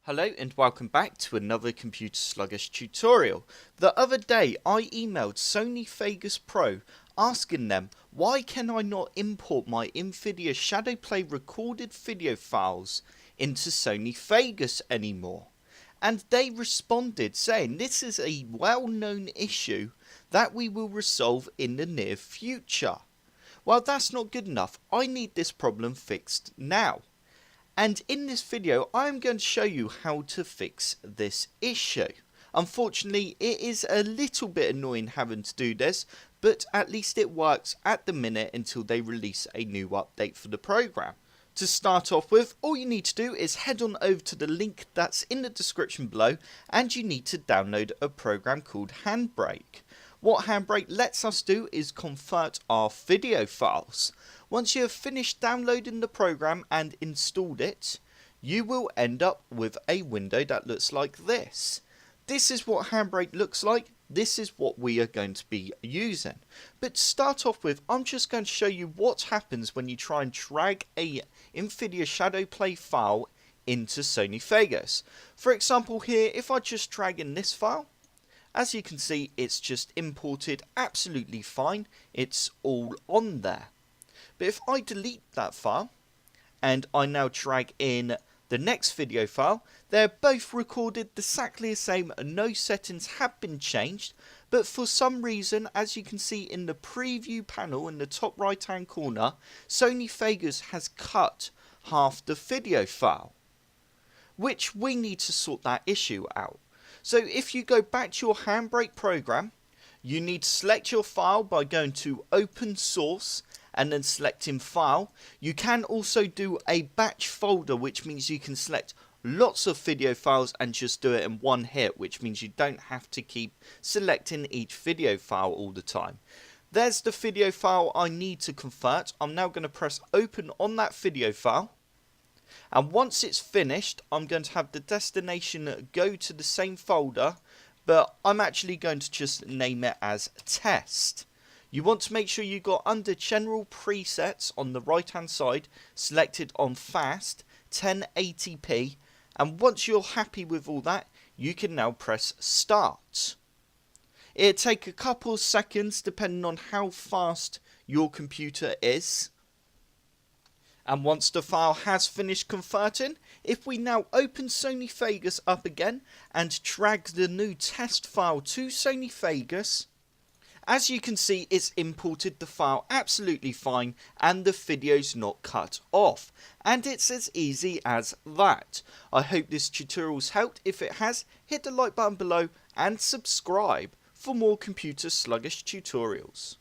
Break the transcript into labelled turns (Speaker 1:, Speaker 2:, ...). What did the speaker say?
Speaker 1: Hello and welcome back to another Computer Sluggish tutorial. The other day I emailed Sony Vegas Pro asking them why can I not import my NVIDIA Shadow recorded video files into Sony Vegas anymore. And they responded saying this is a well-known issue that we will resolve in the near future. Well, that's not good enough. I need this problem fixed now. And in this video, I'm going to show you how to fix this issue. Unfortunately, it is a little bit annoying having to do this, but at least it works at the minute until they release a new update for the program. To start off with, all you need to do is head on over to the link that's in the description below, and you need to download a program called Handbrake. What Handbrake lets us do is convert our video files. Once you have finished downloading the program and installed it, you will end up with a window that looks like this. This is what Handbrake looks like. This is what we are going to be using. But to start off with, I'm just going to show you what happens when you try and drag a NVIDIA Shadow file into Sony Vegas. For example here, if I just drag in this file, as you can see, it's just imported absolutely fine. It's all on there. But if I delete that file and I now drag in the next video file, they're both recorded exactly the same. No settings have been changed, but for some reason, as you can see in the preview panel in the top right hand corner, Sony Vegas has cut half the video file, which we need to sort that issue out. So if you go back to your Handbrake program, you need to select your file by going to Open Source and then selecting File. You can also do a batch folder, which means you can select lots of video files and just do it in one hit, which means you don't have to keep selecting each video file all the time. There's the video file I need to convert. I'm now going to press Open on that video file. And once it's finished, I'm going to have the destination go to the same folder, but I'm actually going to just name it as test. You want to make sure you got under general presets on the right hand side, selected on fast, 1080p, and once you're happy with all that, you can now press start. It'll take a couple of seconds depending on how fast your computer is. And once the file has finished converting, if we now open Sony Vegas up again and drag the new test file to Sony Vegas, as you can see, it's imported the file absolutely fine and the video's not cut off. And it's as easy as that. I hope this tutorial's helped. If it has, hit the like button below and subscribe for more computer sluggish tutorials.